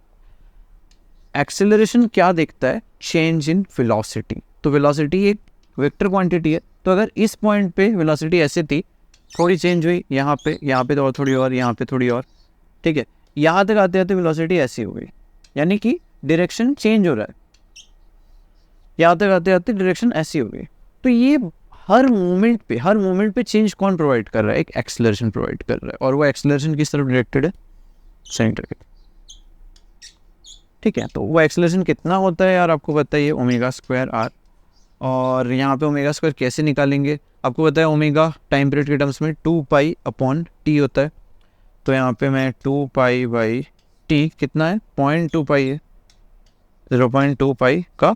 एक्सेलरेशन क्या देखता है, चेंज इन वेलोसिटी। तो वेलोसिटी एक वेक्टर क्वांटिटी है, तो अगर इस पॉइंट पे वेलोसिटी ऐसे थी, थोड़ी चेंज हुई यहाँ पे तो और थोड़ी और, यहाँ पे थोड़ी और, ठीक है, यहाँ तक आते आते वेलोसिटी ऐसी हो गई, यानी कि डायरेक्शन चेंज हो रहा है, यहाँ तक आते आते डायरेक्शन ऐसी हो गई। तो ये हर मोमेंट पे चेंज कौन प्रोवाइड कर रहा है, एक एक्सेलरेशन प्रोवाइड कर रहा है, और वो एक्सेलरेशन किस तरफ डायरेक्टेड है, सेंटर की, ठीक है। तो वो एक्सेलरेशन कितना होता है यार आपको पता है, ω²r। और यहाँ पे ω² कैसे निकालेंगे, आपको पता है ओमेगा टाइम पीरियड के टर्म्स में 2π/t होता है। तो यहाँ पे मैं 2π/t कितना है 0.2 पाई है, 0.2 पाई का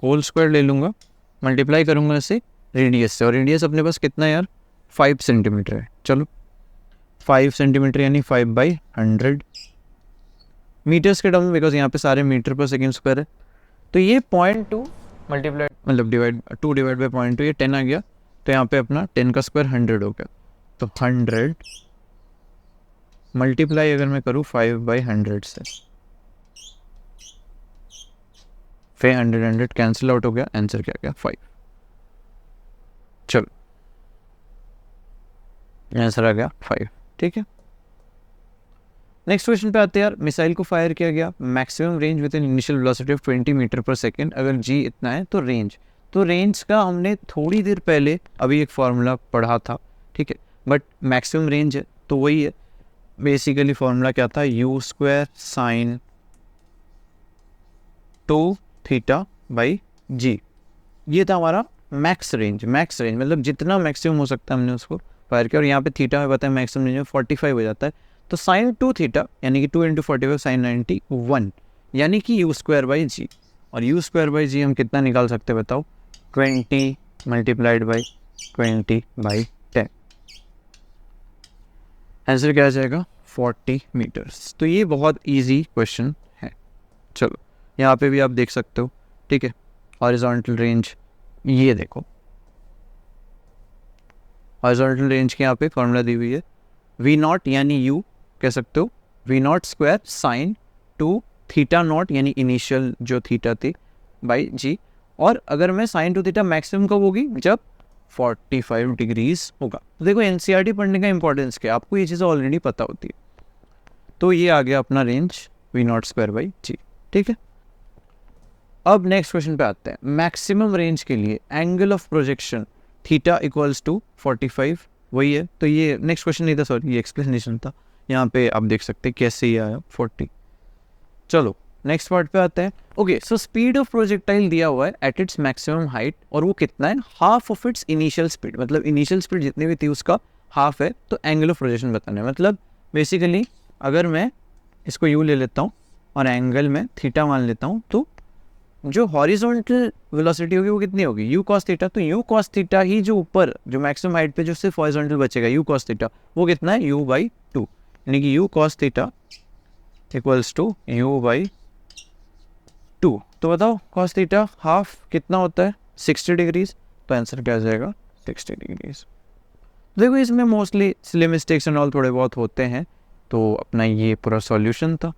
होल स्क्वायर ले लूँगा, मल्टीप्लाई करूँगा इसे रेडियस से, और रेडियस अपने पास कितना है यार 5 सेंटीमीटर है। चलो 5 सेंटीमीटर यानी 5/100 मीटर्स के टर्म में, बिकॉज यहाँ पे सारे मीटर पर सेकेंड स्क्वायर है। तो ये 0.2 मल्टीप्लाइड मतलब डिवाइड 2 डिवाइड बाई 0.2 ये 10 आ गया, तो यहाँ पे अपना 10 का स्क्वायर 100 हो गया। तो 100 मल्टीप्लाई अगर मैं करूँ 5/100 से, फिर 100 कैंसिल आउट हो गया, आंसर क्या गया 5। चलो आंसर आ गया 5। ठीक है, नेक्स्ट क्वेश्चन पे आते हैं यार। मिसाइल को फायर किया गया, maximum range with an initial velocity of 20 metre per second, अगर जी इतना है तो रेंज। तो रेंज का हमने थोड़ी देर पहले अभी एक फार्मूला पढ़ा था, ठीक है, बट मैक्सिमम रेंज है तो वही है। बेसिकली फार्मूला क्या था, u square sine 2 theta by G, ये था हमारा मैक्स रेंज। मैक्स रेंज मतलब जितना मैक्सिमम हो सकता है हमने उसको फायर किया, और यहाँ पे थीटा में बताया मैक्सिमम रेंज में 45 हो जाता है। तो साइन 2 थीटा यानी कि 2 × 45 साइन 91, यानी कि u स्क्वायर बाई जी। और u स्क्वायर बाई जी हम कितना निकाल सकते हैं बताओ, 20 मल्टीप्लाइड बाई 20/10, आंसर क्या आ जाएगा 40 मीटर्स। तो ये बहुत ईजी क्वेश्चन है। चलो यहाँ पे भी आप देख सकते हो, ठीक है, हॉरिजॉन्टल रेंज ये देखो, हॉरिजॉन्टल रेंज के यहाँ पे फॉर्मूला दी हुई है, v नॉट यानी u कह सकते हो v naught square sine 2 theta naught यानी इनिशियल जो थीटा थी बाई जी। और अगर मैं साइन 2 थीटा मैक्सिमम कब होगी, जब 45 डिग्रीज होगा। तो देखो एनसीईआरटी पढ़ने का इंपॉर्टेंस क्या, आपको ये चीज़ें ऑलरेडी पता होती है। तो ये आ गया अपना range v naught square by G. ठीक है, अब नेक्स्ट क्वेश्चन पे आते हैं। मैक्सिमम रेंज के लिए angle of projection theta equals to 45, वही है। तो ये नेक्स्ट क्वेश्चन नहीं था, सॉरी ये एक्सप्लेनेशन था। यहाँ पे आप देख सकते हैं कैसे ये आया 40। चलो नेक्स्ट पार्ट पे आते हैं। Okay, so speed of projectile दिया हुआ है एट इट्स मैक्सिमम हाइट, और वो कितना है, half of its initial speed, मतलब इनिशियल स्पीड जितनी भी थी उसका हाफ है। तो एंगल ऑफ प्रोजेक्शन बताना है, मतलब बेसिकली अगर मैं इसको यू ले लेता हूँ और एंगल में थीटा मान लेता हूँ, तो जो हॉरिजॉन्टल वेलोसिटी होगी वो कितनी होगी, u cos थीटा। तो u cos थीटा ही जो ऊपर जो मैक्सिमम हाइट पे जो सिर्फ हॉरिजॉन्टल बचेगा u cos थीटा, वो कितना है u/2, यानी कि u cos theta equals to u/2। तो बताओ cos थीटा हाफ कितना होता है, 60 डिग्रीज। तो आंसर क्या आ जाएगा 60 डिग्रीज। देखो इसमें mostly silly mistakes and all थोड़े बहुत होते हैं, तो अपना ये पूरा सॉल्यूशन था।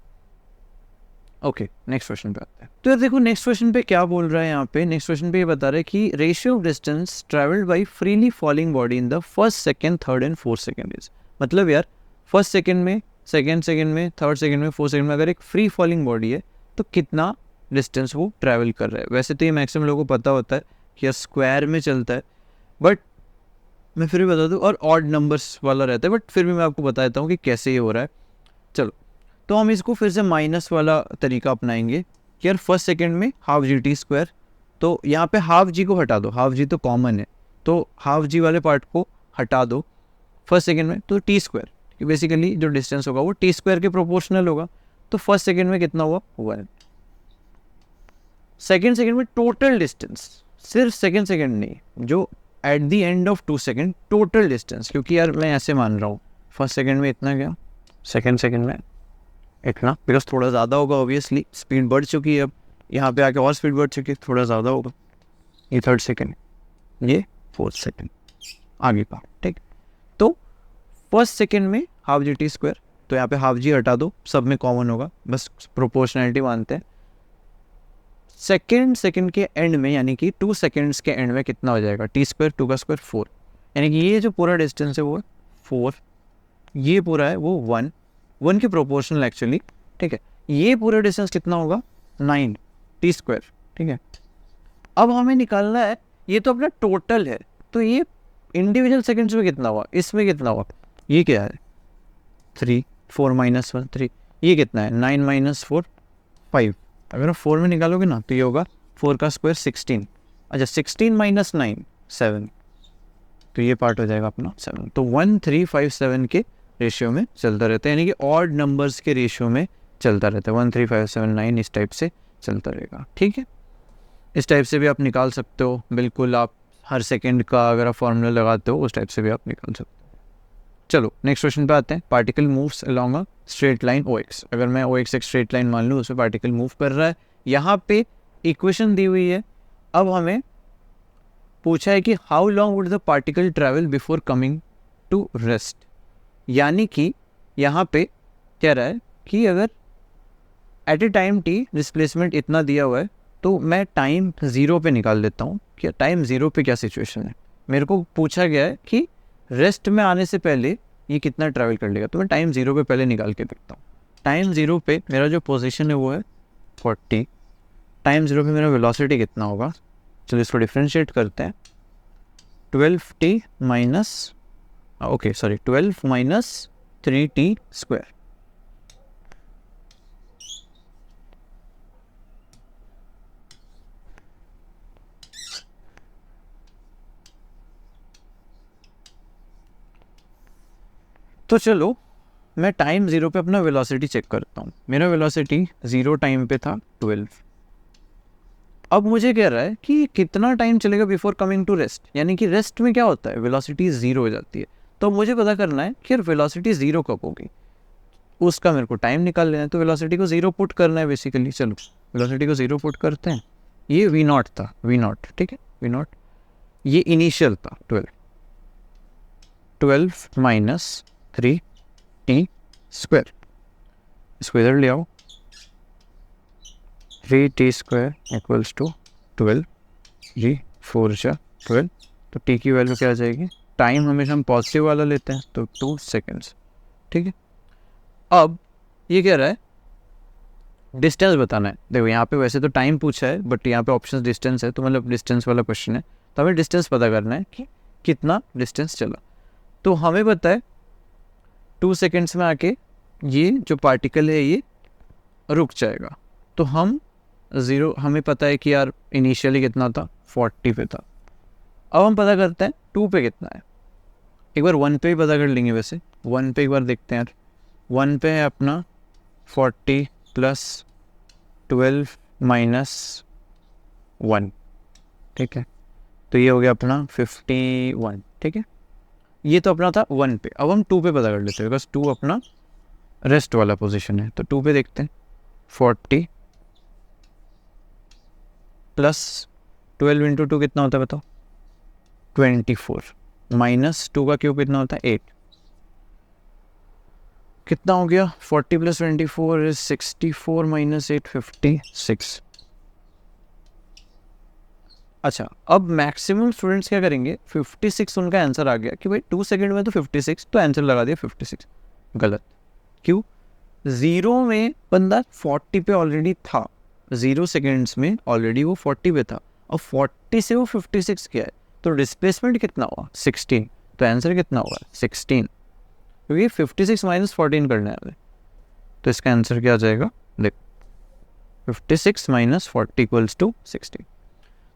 ओके, नेक्स्ट क्वेश्चन पे आते हैं। तो यार देखो नेक्स्ट क्वेश्चन पे क्या बोल रहा है, यहाँ पे नेक्स्ट क्वेश्चन पे ये बता रहा है कि ratio of distance travelled bye freely falling body in the first second third and fourth second is, मतलब यार फर्स्ट सेकंड में, सेकंड सेकंड में, थर्ड सेकंड में, फोर्थ सेकंड में अगर एक फ्री फॉलिंग बॉडी है तो कितना डिस्टेंस वो ट्रैवल कर रहा है। वैसे तो ये मैक्सिमम लोगों को पता होता है कि यह स्क्वायर में चलता है, बट मैं फिर भी बता दूँ, और ऑड नंबर्स वाला रहता है, बट फिर भी मैं आपको बता देता हूँ कि कैसे ये हो रहा है। चलो तो हम इसको फिर से माइनस वाला तरीका अपनाएंगे कि यार फर्स्ट सेकंड में हाफ जी टी स्क्वायर, तो यहाँ पे हाफ जी को हटा दो, हाफ जी तो कॉमन है, तो हाफ जी वाले पार्ट को हटा दो फर्स्ट सेकंड में, तो टी स्क्वायर, बेसिकली जो डिस्टेंस होगा वो टी स्क्वायर के प्रोपोर्शनल होगा। तो फर्स्ट सेकंड में कितना हुआ 1, सेकंड सेकंड में टोटल डिस्टेंस, सिर्फ सेकंड सेकंड नहीं, जो at the end of 2 second total distance, क्योंकि यार मैं ऐसे मान रहा हूँ फर्स्ट सेकंड में इतना गया, सेकंड सेकंड में इतना, बिकॉज थोड़ा ज़्यादा होगा ऑब्वियसली, स्पीड बढ़ चुकी है, अब यहाँ पे आके और स्पीड बढ़ चुकी है, थोड़ा ज़्यादा होगा। ये थर्ड सेकंड, ये फोर्थ सेकंड, आगे का, ठीक। तो फर्स्ट सेकंड में हाफ जी टी स्क्वायर, तो यहाँ पे हाफ जी हटा दो, सब में कॉमन होगा, बस प्रोपोर्शनैलिटी मानते हैं। सेकंड सेकंड के एंड में यानी कि 2 सेकंड्स के एंड में कितना हो जाएगा, टी स्क्वायर 2 का स्क्वायर 4, यानी कि ये जो पूरा डिस्टेंस है वो 4, ये पूरा है वो 1 के प्रोपोर्शनल एक्चुअली, ठीक है। ये पूरा डिस्टेंस कितना होगा 9 टी स्क्वायर, ठीक है। अब हमें निकालना है, ये तो अपना टोटल है, तो ये इंडिविजुअल सेकंड्स में कितना हुआ, इसमें कितना हुआ, ये क्या है 3, 4 - 1 3, ये कितना है 9 - 4 5, अगर आप 4 में निकालोगे ना तो ये होगा 4 का स्क्वायर 16, अच्छा 16 - 9 7, तो ये पार्ट हो जाएगा अपना 7। तो 1 3 5 7 के रेशियो में चलता रहता है, यानी कि ऑड नंबर्स के रेशियो में चलता रहता है, 1 3 5 7 9 इस टाइप से चलता रहेगा, ठीक है। इस टाइप से भी आप निकाल सकते हो, बिल्कुल आप हर सेकंड का अगर आप फार्मूला लगाते हो उस टाइप से भी आप निकाल सकते हो। चलो नेक्स्ट क्वेश्चन पे आते हैं। Particle moves along a straight line OX, अगर मैं OX एक स्ट्रेट लाइन मान लूँ, उसमें पार्टिकल मूव कर रहा है। यहाँ पे इक्वेशन दी हुई है अब हमें पूछा है कि how long would the particle travel before coming to rest, यानी कि यहाँ पे कह रहा है कि अगर at a time t displacement इतना दिया हुआ है तो मैं टाइम 0 पे निकाल देता हूँ कि टाइम 0 पे क्या सिचुएशन है। मेरे को पूछा गया है कि रेस्ट में आने से पहले ये कितना ट्रैवल कर लेगा, तो मैं टाइम 0 पे पहले निकाल के देखता हूँ। टाइम 0 पे मेरा जो पोजीशन है वो है 40, टाइम 0 पे मेरा वेलोसिटी कितना होगा, चलो इसको डिफ्रेंशिएट करते हैं। 12 माइनस 3t स्क्वायर। तो चलो मैं टाइम 0 पे अपना वेलोसिटी चेक करता हूँ। मेरा वेलोसिटी 0 टाइम पे था 12। अब मुझे कह रहा है कि कितना टाइम चलेगा बिफोर कमिंग टू रेस्ट, यानी कि रेस्ट में क्या होता है, वेलोसिटी 0 हो जाती है। तो मुझे पता करना है कि वेलोसिटी 0 कब होगी, उसका मेरे को टाइम निकाल लेना है। तो वेलोसिटी को 0 पुट करना है बेसिकली। चलो वेलोसिटी को 0 पुट करते हैं। ये v0 था, v0 ठीक है, v0 ये इनिशियल था 12 माइनस 3t स्क्वायर, इसको इधर ले आओ। 3t स्क्वायर इक्वल्स टू 12, जी 4 जा 12, तो t की वैल्यू क्या आ जाएगी, टाइम हमेशा हम पॉजिटिव वाला लेते हैं तो 2 सेकेंड्स, ठीक है। अब ये कह रहा है डिस्टेंस बताना है। देखो यहाँ पे वैसे तो टाइम पूछा है बट यहाँ पे ऑप्शन डिस्टेंस है, तो मतलब डिस्टेंस वाला क्वेश्चन है, तो हमें डिस्टेंस पता करना है कि कितना डिस्टेंस चला। तो हमें पता है 2 सेकेंड्स में आके ये जो पार्टिकल है ये रुक जाएगा। तो हमें पता है कि यार इनिशियली कितना था, 40 पे था। अब हम पता करते हैं 2 पे कितना है। एक बार 1 पे ही पता कर लेंगे, वैसे 1 पे एक बार देखते हैं यार। 1 पे है अपना 40 प्लस 12 माइनस 1, ठीक है, तो ये हो गया अपना 51, ठीक है। ये तो अपना था 1 पे। अब हम 2 पे पता कर लेते हैं, बिकॉज 2 अपना रेस्ट वाला पोजीशन है। तो 2 पे देखते हैं 40 प्लस 12 इंटू 2 कितना होता है बताओ, 24 माइनस 2 का क्यूब कितना होता है 8, कितना हो गया 40 प्लस 24 इज 64 माइनस 8 56। अच्छा, अब मैक्सिमम स्टूडेंट्स क्या करेंगे, 56 उनका आंसर आ गया कि भाई 2 सेकेंड में तो 56, तो आंसर लगा दिया 56। गलत, क्यों, 0 में बंदा 40 पे ऑलरेडी था, 0 सेकेंड्स में ऑलरेडी वो 40 पे था, और 40 से वो 56 किया है, तो डिस्प्लेसमेंट कितना हुआ 16, तो आंसर कितना होगा 16, क्योंकि 56 माइनस 14 करना है हमें। तो इसका आंसर क्या आ जाएगा, देख 56 माइनस 40 इक्वल्स टू 16।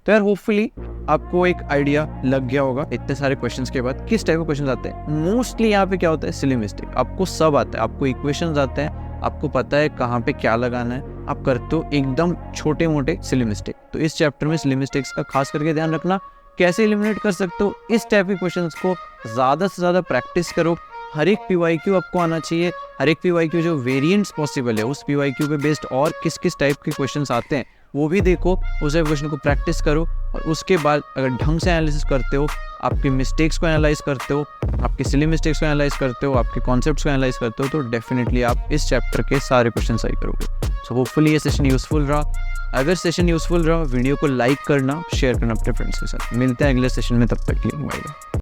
तो यार होपफुली आपको एक आइडिया लग गया होगा इतने सारे क्वेश्चंस के बाद किस टाइप के क्वेश्चंस आते हैं। मोस्टली यहाँ पे क्या होता है, सिली मिस्टेक। आपको सब आता है, आपको इक्वेशंस आते हैं, आपको पता है कहाँ पे क्या लगाना है, आप करते हो एकदम छोटे मोटे सिली मिस्टेक। तो इस चैप्टर में सिली मिस्टेक्स का खास करके ध्यान रखना, कैसे एलिमिनेट कर सकते हो। इस टाइप के क्वेश्चंस को ज़्यादा से ज़्यादा प्रैक्टिस करो। हर एक PYQ आपको आना चाहिए, हर एक PYQ जो वेरिएंट्स पॉसिबल है उस PYQ पे बेस्ड और किस किस टाइप के क्वेश्चंस आते हैं वो भी देखो, उस क्वेश्चन को प्रैक्टिस करो, और उसके बाद अगर ढंग से एनालिसिस करते हो, आपके मिस्टेक्स को एनालाइज करते हो, आपके सिली मिस्टेक्स को एनालाइज करते हो, आपके कॉन्सेप्ट्स को एनालाइज करते हो, तो डेफिनेटली आप इस चैप्टर के सारे क्वेश्चन सही करोगे। सो होपफुली ये सेशन यूजफुल रहा। अगर सेशन यूजफुल रहा, वीडियो को लाइक करना, शेयर करना अपने फ्रेंड्स के साथ। मिलते हैं अगले सेशन में, तब तक के लिए बाय।